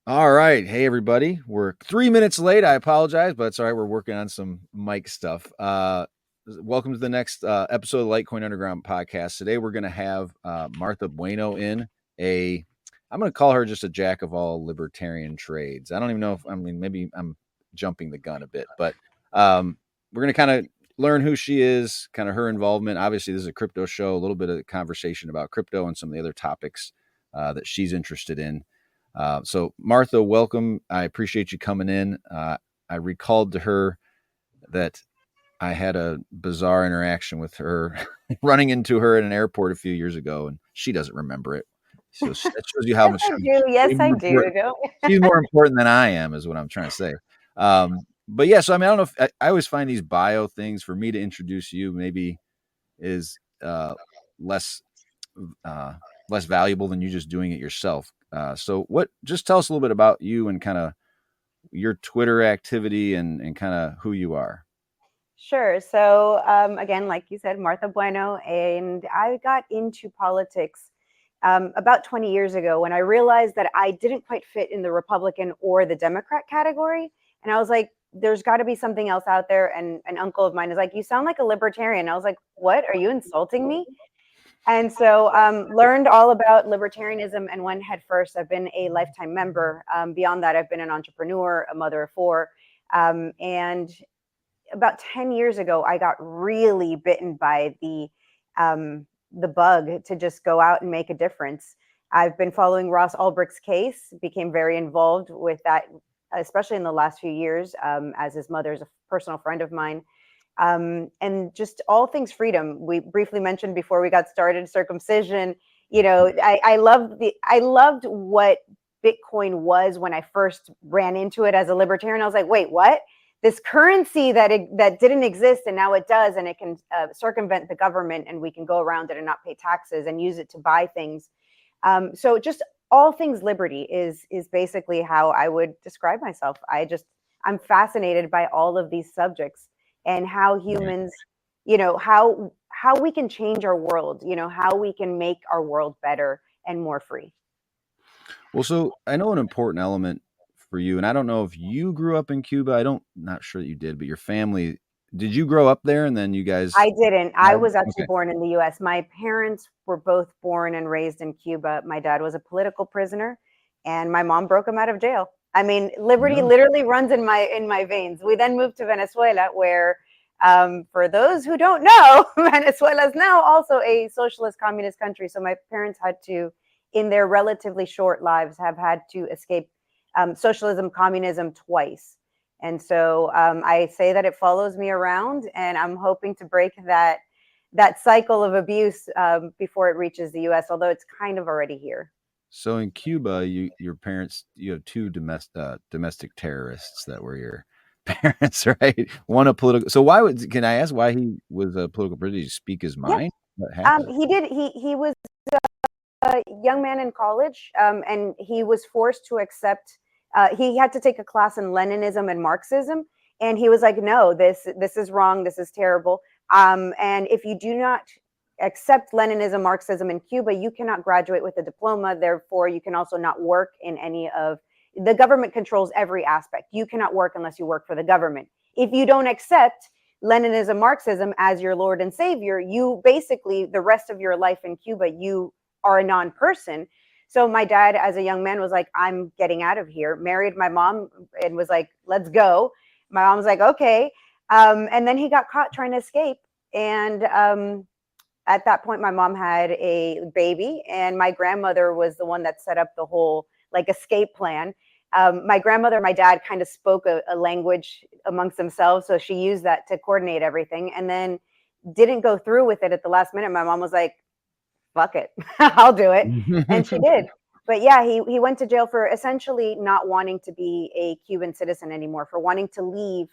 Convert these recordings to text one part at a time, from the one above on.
All right. Hey, everybody. We're 3 minutes late. I apologize, but it's all right. We're working on some mic stuff. Welcome to the next episode of the Litecoin Underground podcast. Today, we're going to have Martha Bueno in. I'm going to call her just a jack of all libertarian trades. I don't even know maybe I'm jumping the gun a bit, but we're going to kind of learn who she is, kind of her involvement. Obviously, this is a crypto show, a little bit of conversation about crypto and some of the other topics that she's interested in. So Martha, welcome. I appreciate you coming in. I recalled to her that I had a bizarre interaction with her, running into her at an airport a few years ago, and she doesn't remember it. So that shows you how Yes, much I do. Yes, I do. she's more important than I am, is what I'm trying to say. But yeah, so I don't know if I always find these bio things for me to introduce you maybe is less less valuable than you just doing it yourself. Just tell us a little bit about you and kind of your Twitter activity and kind of who you are. Sure. So, again, like you said, Martha Bueno, and I got into politics about 20 years ago when I realized that I didn't quite fit in the Republican or the Democrat category. And I was like, there's got to be something else out there. And an uncle of mine is like, you sound like a libertarian. I was like, what? Are you insulting me? And so learned all about libertarianism and went head first. I've been a lifetime member. Beyond that, I've been an entrepreneur, a mother of four. And about 10 years ago, I got really bitten by the bug to just go out and make a difference. I've been following Ross Ulbricht's case, became very involved with that, especially in the last few years, as his mother's a personal friend of mine. And just all things freedom. We briefly mentioned before we got started circumcision. You know, I loved what Bitcoin was when I first ran into it as a libertarian. I was like, wait, what? This currency that didn't exist and now it does, and it can circumvent the government, and we can go around it and not pay taxes and use it to buy things. So just all things liberty is basically how I would describe myself. I'm fascinated by all of these subjects and how humans, how we can change our world, how we can make our world better and more free. Well, so I know an important element for you, and I don't know if you grew up in Cuba. Not sure that you did, but your family, did you grow up there and then you guys? I didn't. I was actually Okay. born in the US. My parents were both born and raised in Cuba. My dad was a political prisoner and my mom broke him out of jail. I mean, liberty No. literally runs in my veins. We then moved to Venezuela, where, for those who don't know, Venezuela is now also a socialist communist country. So my parents had to, in their relatively short lives, have had to escape socialism, communism twice. And so I say that it follows me around, and I'm hoping to break that cycle of abuse before it reaches the U.S., although it's kind of already here. So in Cuba, your parents, you have two domestic terrorists that were your parents, right? One a political. So can I ask why he was a political prisoner? Did he speak his Yeah, mind? What happened? he did. He was a young man in college, and he was forced to accept. He had to take a class in Leninism and Marxism, and he was like, "No, this is wrong. This is terrible. And if you do not accept Leninism, Marxism in Cuba, you cannot graduate with a diploma. Therefore, you can also not work in any of the government controls every aspect. You cannot work unless you work for the government. If you don't accept Leninism, Marxism as your Lord and Savior, you basically, the rest of your life in Cuba, you are a non-person." So my dad, as a young man, was like, "I'm getting out of here," married my mom and was like, "Let's go." My mom was like, "Okay." And then he got caught trying to escape. And at that point, my mom had a baby, and my grandmother was the one that set up the whole like escape plan. My grandmother and my dad kind of spoke a language amongst themselves, so she used that to coordinate everything, and then didn't go through with it at the last minute. My mom was like, "Fuck it, I'll do it," and she did. But yeah, he went to jail for essentially not wanting to be a Cuban citizen anymore, for wanting to leave,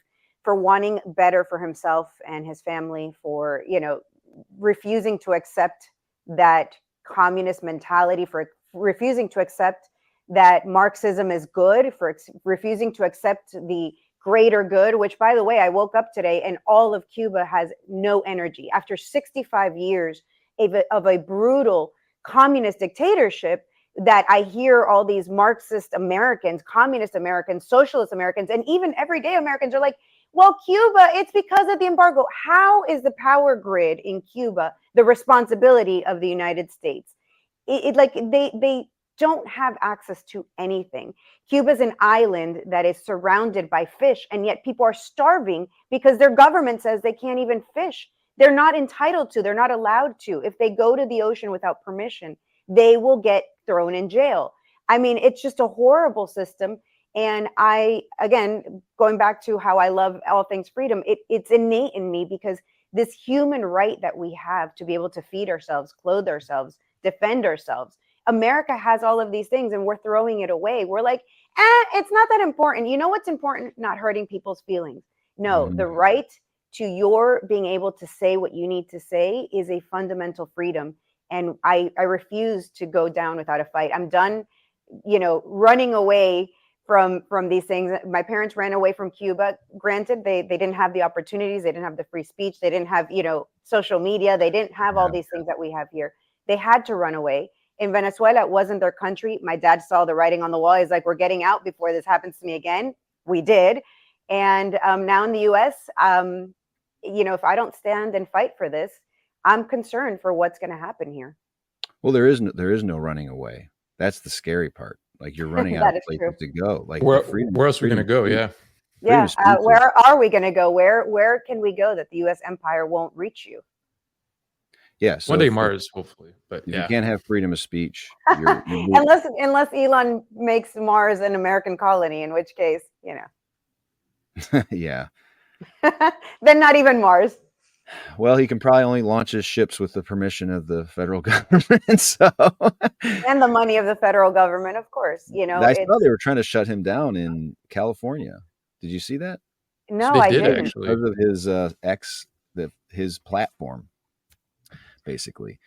for wanting better for himself and his family, for refusing to accept that communist mentality, for refusing to accept that Marxism is good, for refusing to accept the greater good, which, by the way, I woke up today and all of Cuba has no energy. After 65 years of a brutal communist dictatorship, that I hear all these Marxist Americans, communist Americans, socialist Americans, and even everyday Americans are like, well, Cuba, it's because of the embargo. How is the power grid in Cuba the responsibility of the United States? Like they don't have access to anything. Cuba's an island that is surrounded by fish, and yet people are starving because their government says they can't even fish. They're not entitled to, they're not allowed to. If they go to the ocean without permission, they will get thrown in jail. I mean, it's just a horrible system. And I, again, going back to how I love all things freedom, it's innate in me because this human right that we have to be able to feed ourselves, clothe ourselves, defend ourselves. America has all of these things and we're throwing it away. We're like, it's not that important. You know what's important? Not hurting people's feelings. No, Mhm. the right to your being able to say what you need to say is a fundamental freedom. And I refuse to go down without a fight. I'm done, running away from these things. My parents ran away from Cuba. Granted, they didn't have the opportunities, they didn't have the free speech, they didn't have, social media, they didn't have all Yeah. these things that we have here. They had to run away. In Venezuela, it wasn't their country. My dad saw the writing on the wall. He's like, we're getting out before this happens to me again. We did. And now in the US, if I don't stand and fight for this, I'm concerned for what's going to happen here. Well, there is no running away. That's the scary part. Like you're running out of That is true. places to go. Like the Where freedom, where else are we freedom gonna go? of speech. Yeah. Freedom Yeah. of speech is, Where are we going to go? Where can we go that the U.S. empire won't reach you? yeah. One So day if Mars, hopefully. But you yeah. can't have freedom of speech, you're unless Elon makes Mars an American colony, in which case, yeah. then not even Mars. Well, he can probably only launch his ships with the permission of the federal government. So And the money of the federal government, of course. I It's saw they were trying to shut him down in California. Did you see that? no, They I did didn't. actually. Because of his his platform, basically.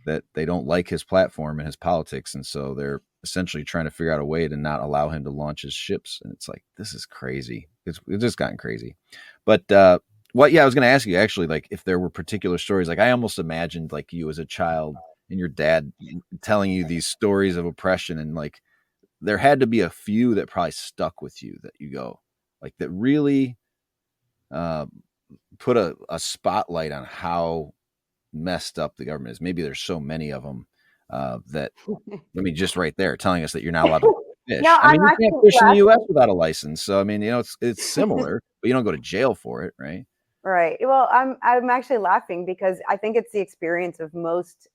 That they don't like his platform and his politics, and so they're essentially trying to figure out a way to not allow him to launch his ships. And it's like, this is crazy. It's just gotten crazy. But what? Yeah, I was going to ask you actually, like, if there were particular stories. Like, I almost imagined like you as a child and your dad telling you these stories of oppression, and like there had to be a few that probably stuck with you that you go like that really uh, put a spotlight on how messed up the government is. Maybe there's so many of them that just right there telling us that you're not allowed to No, fish. I I'm mean, you can't actually fish in the U.S. laughing. without a license. So I mean, it's similar, but you don't go to jail for it, right? Right. Well, I'm actually laughing because I think it's the experience of most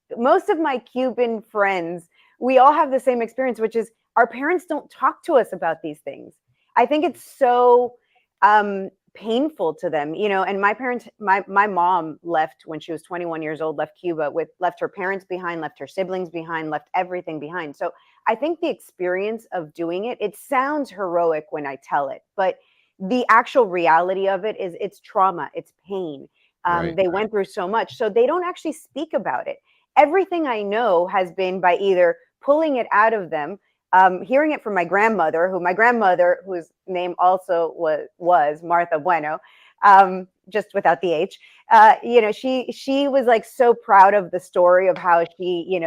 of my Cuban friends. We all have the same experience, which is our parents don't talk to us about these things. I think it's so painful to them, and my parents, my mom left when she was 21 years old, left Cuba, left her parents behind, left her siblings behind, left everything behind. So I think the experience of doing it sounds heroic when I tell it, but the actual reality of it is it's trauma, it's pain. Right. They went through so much, so they don't actually speak about it. Everything I know has been by either pulling it out of them, hearing it from my grandmother, whose name also was Martha Bueno, just without the H. She was like so proud of the story of how she,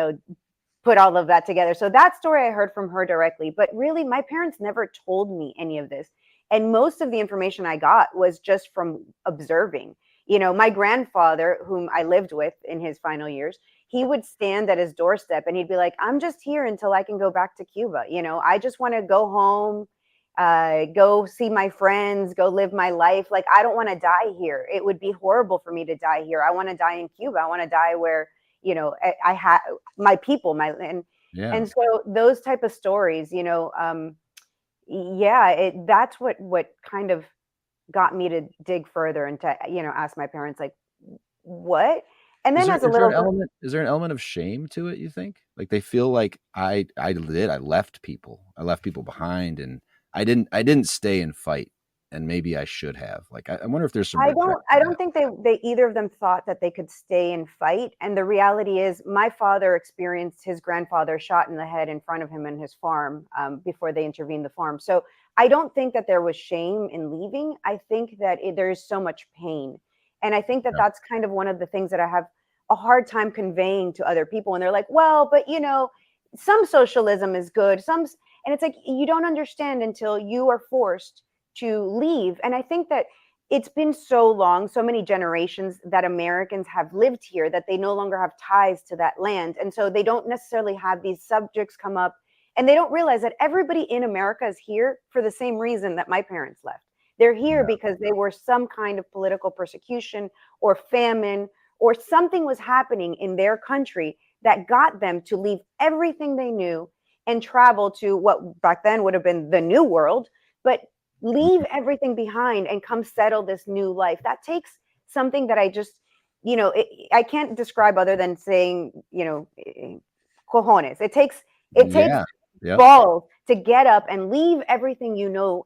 put all of that together. So that story I heard from her directly, but really my parents never told me any of this. And most of the information I got was just from observing. My grandfather, whom I lived with in his final years, he would stand at his doorstep and he'd be like, I'm just here until I can go back to Cuba. I just want to go home, go see my friends, go live my life. Like, I don't want to die here. It would be horrible for me to die here. I want to die in Cuba. I want to die where, I had my people, Yeah. and so those type of stories, that's what kind of got me to dig further and to ask my parents, like, what. And then as a little girl, Is there an element of shame to it, you think? Like they feel like I left people. I left people behind, and I didn't stay and fight, and maybe I should have. Like I wonder if there's some regret I in don't that. think they either of them thought that they could stay and fight. And the reality is, my father experienced his grandfather shot in the head in front of him in his farm, before they intervened the farm. So I don't think that there was shame in leaving. I think that there is so much pain, and I think that Yeah. that's kind of one of the things that I have a hard time conveying to other people. And they're like, well, but some socialism is good, and it's like you don't understand until you are forced to leave. And I think that it's been so long, so many generations that Americans have lived here that they no longer have ties to that land. And so they don't necessarily have these subjects come up, and they don't realize that everybody in America is here for the same reason that my parents left. They're here because they were some kind of political persecution or famine, or something was happening in their country that got them to leave everything they knew and travel to what back then would have been the new world, but leave everything behind and come settle this new life. That takes something that I just, I can't describe other than saying, cojones. It takes balls to get up and leave everything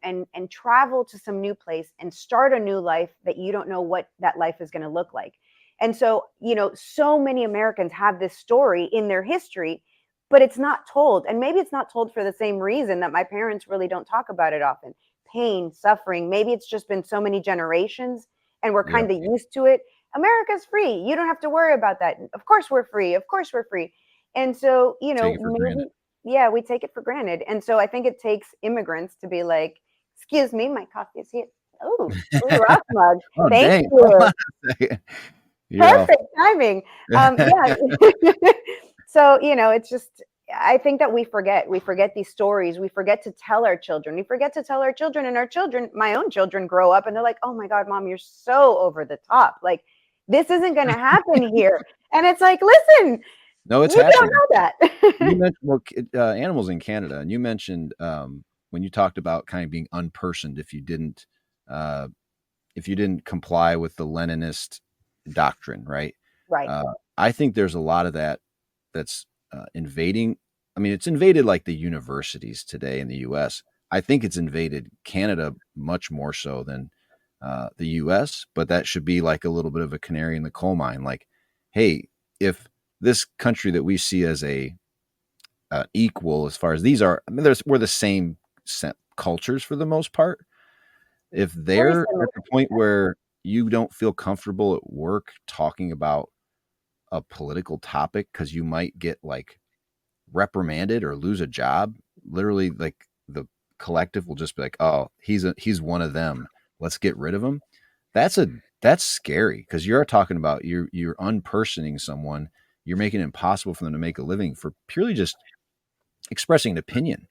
and travel to some new place and start a new life that you don't know what that life is going to look like. And so, so many Americans have this story in their history, but it's not told. And maybe it's not told for the same reason that my parents really don't talk about it often. Pain, suffering. Maybe it's just been so many generations and we're kind of used to it. America's free. You don't have to worry about that. Of course we're free. Of course we're free. And so, maybe, we take it for granted. And so I think it takes immigrants to be like, excuse me, my coffee is here. Oh, rock mug. Thank you. Perfect timing. So, it's just, I think that we forget these stories. We forget to tell our children. And our children, my own children, grow up and they're like, oh my God, Mom, you're so over the top. Like, this isn't going to happen here. And it's like, listen, no, it's happening. Don't know that. You mentioned animals in Canada, and you mentioned when you talked about kind of being unpersoned if you didn't comply with the Leninist doctrine, right? Right. I think there's a lot of that's invading. I mean, it's invaded like the universities today in the U.S. I think it's invaded Canada much more so than the U.S., but that should be like a little bit of a canary in the coal mine. Like, hey, if this country that we see as a equal as far as these are, I mean, we're the same cultures for the most part. If they're at the point where you don't feel comfortable at work talking about a political topic because you might get like reprimanded or lose a job, literally like the collective will just be like, oh, he's one of them. Let's get rid of him. That's scary because you're talking about you're unpersoning someone. You're making it impossible for them to make a living for purely just expressing an opinion,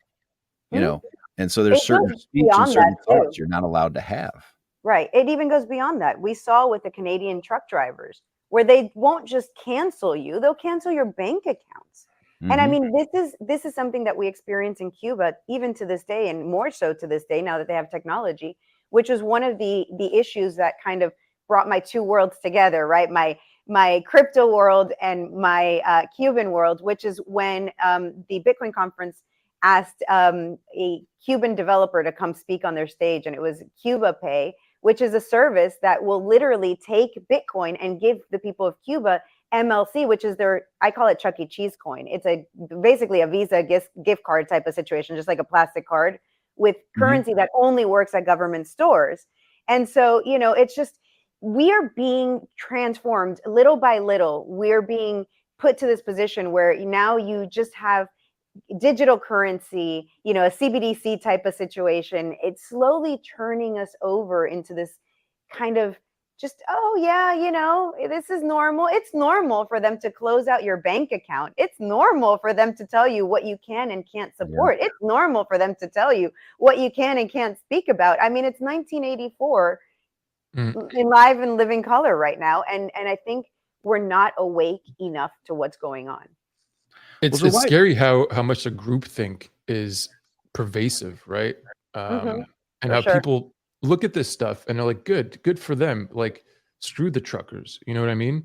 And so there's certain speech and certain thoughts you're not allowed to have. Right. It even goes beyond that. We saw with the Canadian truck drivers where they won't just cancel you, they'll cancel your bank accounts. Mm-hmm. And I mean, this is something that we experience in Cuba, even to this day, and more so to this day now that they have technology, which is one of the issues that kind of brought my two worlds together, right? My crypto world and my Cuban world, which is when the Bitcoin conference asked a Cuban developer to come speak on their stage, and it was Cuba Pay, which is a service that will literally take Bitcoin and give the people of Cuba MLC, which is I call it Chuck E. Cheese coin. It's basically a Visa gift card type of situation, just like a plastic card with currency that only works at government stores. And so, it's just, we are being transformed little by little. We're being put to this position where now you just have digital currency, a CBDC type of situation. It's slowly turning us over into this kind of just, oh yeah, this is normal. It's normal for them to close out your bank account. It's normal for them to tell you what you can and can't support. Yeah. It's normal for them to tell you what you can and can't speak about. I mean, it's 1984 in live and living color right now. And I think we're not awake enough to what's going on. It's scary how much the groupthink is pervasive, right? And how people look at this stuff and they're like, good for them. Like, screw the truckers. You know what I mean?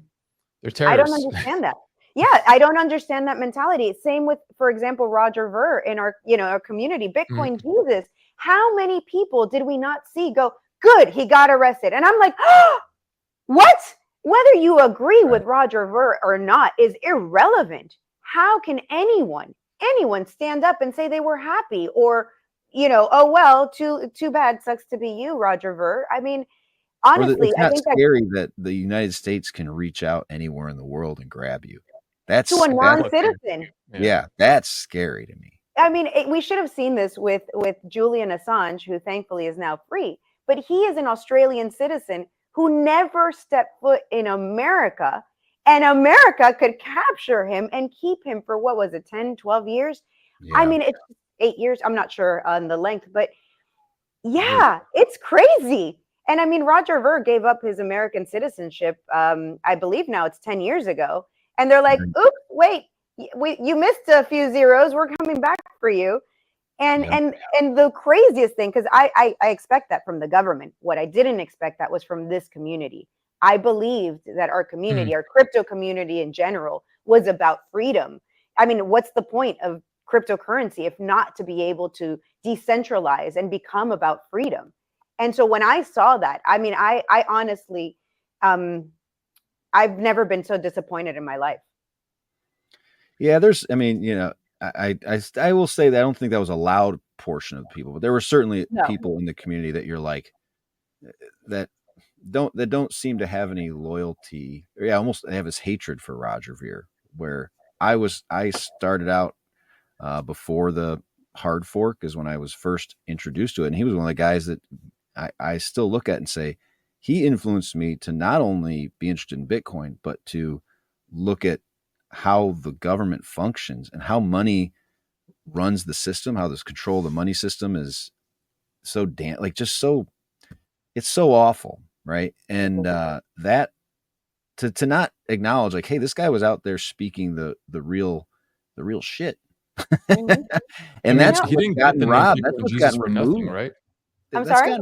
They're terrorists. I don't understand that. Yeah, I don't understand that mentality. Same with, for example, Roger Ver in our community, Bitcoin Jesus. How many people did we not see go, good, he got arrested? And I'm like, oh, what? Whether you agree with Roger Ver or not is irrelevant. How can anyone stand up and say they were happy or, oh, well, too bad, sucks to be you, Roger Ver. I mean, honestly, it's not scary that the United States can reach out anywhere in the world and grab you. That's to a non-citizen. Yeah, that's scary to me. I mean, we should have seen this with Julian Assange, who thankfully is now free. But he is an Australian citizen who never stepped foot in America, and America could capture him and keep him for, what was it, 10, 12 years? Yeah. I mean, it's 8 years. I'm not sure on the length, but yeah, it's crazy. And I mean, Roger Ver gave up his American citizenship, I believe now it's 10 years ago. And they're like, oops, wait, you missed a few zeros. We're coming back for you. And the craziest thing, because I expect that from the government. What I didn't expect that was from this community. I believed that our community, our crypto community in general, was about freedom. I mean, what's the point of cryptocurrency if not to be able to decentralize and become about freedom? And so when I saw that, I mean, I honestly, I've never been so disappointed in my life. Yeah, I mean, I will say that I don't think that was a loud portion of people, but there were certainly people in the community that you're like, that don't seem to have any loyalty. Yeah, almost they have this hatred for Roger Ver, where I started out before the hard fork is when I was first introduced to it. And he was one of the guys that I still look at and say, he influenced me to not only be interested in Bitcoin, but to look at how the government functions and how money runs the system, how this control of the money system is so it's so awful. Right. And that to not acknowledge like, hey, this guy was out there speaking the real shit. And that's he didn't get the robbed. That's what's gotten removed, nothing, right? I'm sorry.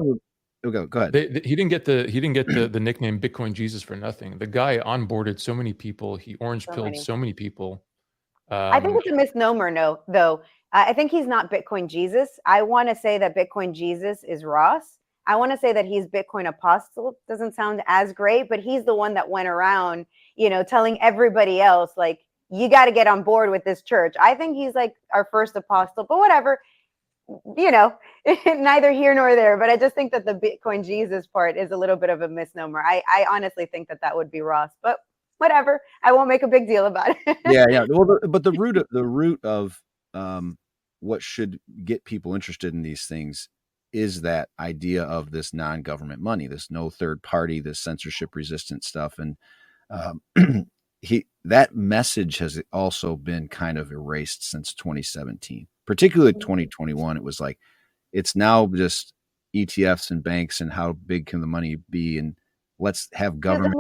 Go ahead. He didn't get the nickname Bitcoin Jesus for nothing. The guy onboarded so many people. He orange pilled so many people. I think it's a misnomer, though. I think he's not Bitcoin Jesus. I want to say that Bitcoin Jesus is Ross. I want to say that he's Bitcoin apostle. Doesn't sound as great, but he's the one that went around, telling everybody else, like, you got to get on board with this church. I think he's like our first apostle, but whatever. Neither here nor there, but I just think that the Bitcoin Jesus part is a little bit of a misnomer. I honestly think that would be Ross, but whatever. I won't make a big deal about it. Yeah. Well, but the root of what should get people interested in these things is that idea of this non-government money, this no third party, this censorship resistant stuff. And that message has also been kind of erased since 2017. Particularly 2021, it was like, it's now just ETFs and banks and how big can the money be, and let's have government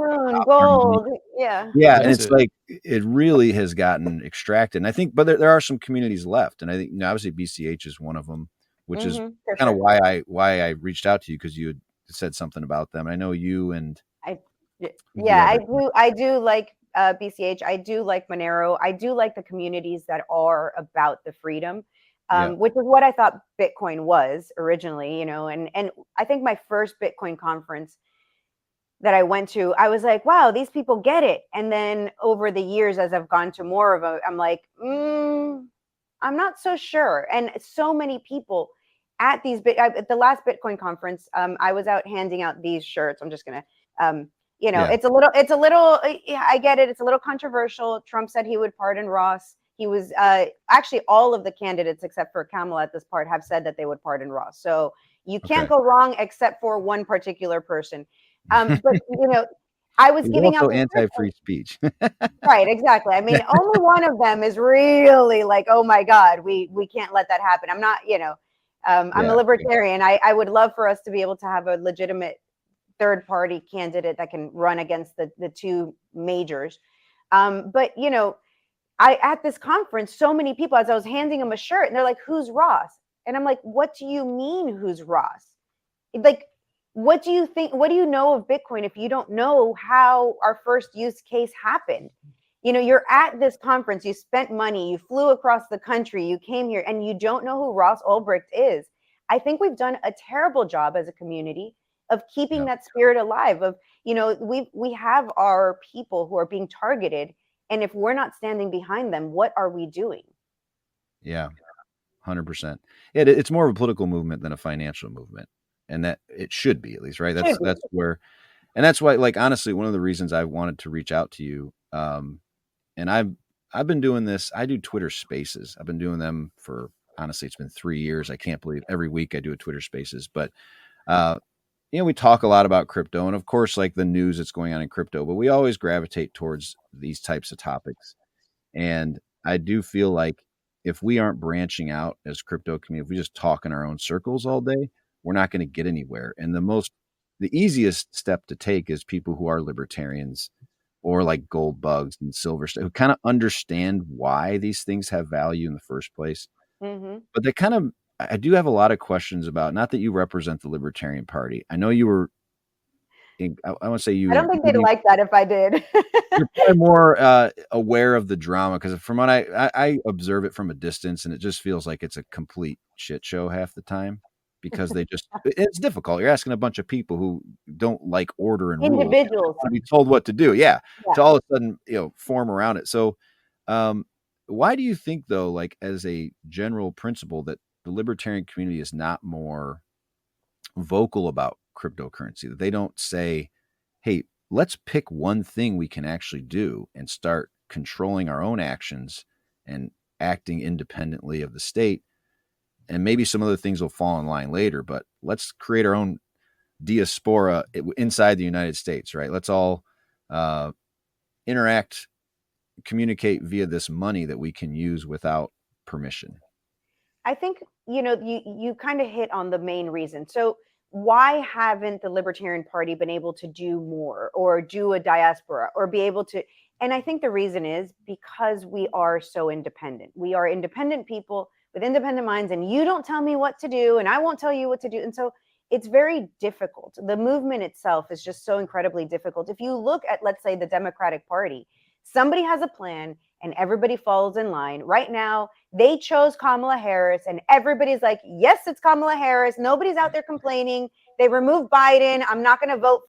gold. Yeah. And it's like it really has gotten extracted. And I think, but there are some communities left, and I think obviously BCH is one of them, which is kind of why I reached out to you, because you had said something about them. I know you and I do like BCH. I do like Monero. I do like the communities that are about the freedom, which is what I thought Bitcoin was originally, and I think my first Bitcoin conference that I went to, I was like, wow, these people get it. And then over the years, as I've gone to more of them, I'm like, I'm not so sure. And so many people at at the last Bitcoin conference, I was out handing out these shirts. I'm just going to, it's a little, I get it. It's a little controversial. Trump said he would pardon Ross. He was actually all of the candidates except for Kamala at this part have said that they would pardon Ross. So you can't go wrong except for one particular person. But I was giving out anti-free speech. Right, exactly. I mean, only one of them is really like, oh my God, we can't let that happen. I'm not, I'm a libertarian. I would love for us to be able to have a legitimate third party candidate that can run against the two majors. But at this conference, so many people, as I was handing them a shirt, and they're like, who's Ross? And I'm like, what do you mean, who's Ross? Like, what do you think? What do you know of Bitcoin if you don't know how our first use case happened? You're at this conference, you spent money, you flew across the country, you came here, and you don't know who Ross Ulbricht is. I think we've done a terrible job as a community of keeping that spirit alive. Of, we have our people who are being targeted, and if we're not standing behind them, what are we doing? Yeah, 100%. It's more of a political movement than a financial movement. And that it should be, at least, right? That's where, and that's why, like, honestly, one of the reasons I wanted to reach out to you, and I've been doing this. I do Twitter Spaces. I've been doing them for, honestly, it's been 3 years. I can't believe every week I do a Twitter Spaces. But we talk a lot about crypto, and of course, like the news that's going on in crypto. But we always gravitate towards these types of topics. And I do feel like if we aren't branching out as crypto community, if we just talk in our own circles all day, we're not going to get anywhere. And the easiest step to take is people who are libertarians or like gold bugs and silver, who kind of understand why these things have value in the first place. Mm-hmm. But I do have a lot of questions about, not that you represent the Libertarian Party. I know you were, I want to say you. I don't think they'd like that if I did. You're probably more aware of the drama, because from what I observe it from a distance, and it just feels like it's a complete shit show half the time, because it's difficult. You're asking a bunch of people who don't like order and individuals rules, want to be told what to do. Yeah. To all of a sudden, form around it. So, why do you think, though, like as a general principle, that the libertarian community is not more vocal about cryptocurrency? That they don't say, hey, let's pick one thing we can actually do and start controlling our own actions and acting independently of the state. And maybe some other things will fall in line later, but let's create our own diaspora inside the United States, right? Let's all interact, communicate via this money that we can use without permission. I think, you kind of hit on the main reason. So why haven't the Libertarian Party been able to do more or do a diaspora or be able to? And I think the reason is because we are so independent. We are independent people with independent minds, and you don't tell me what to do and I won't tell you what to do. And so it's very difficult. The movement itself is just so incredibly difficult. If you look at, let's say, the Democratic Party, somebody has a plan and everybody falls in line. Right now, they chose Kamala Harris and everybody's like, yes, it's Kamala Harris. Nobody's out there complaining. They removed Biden. I'm not going to vote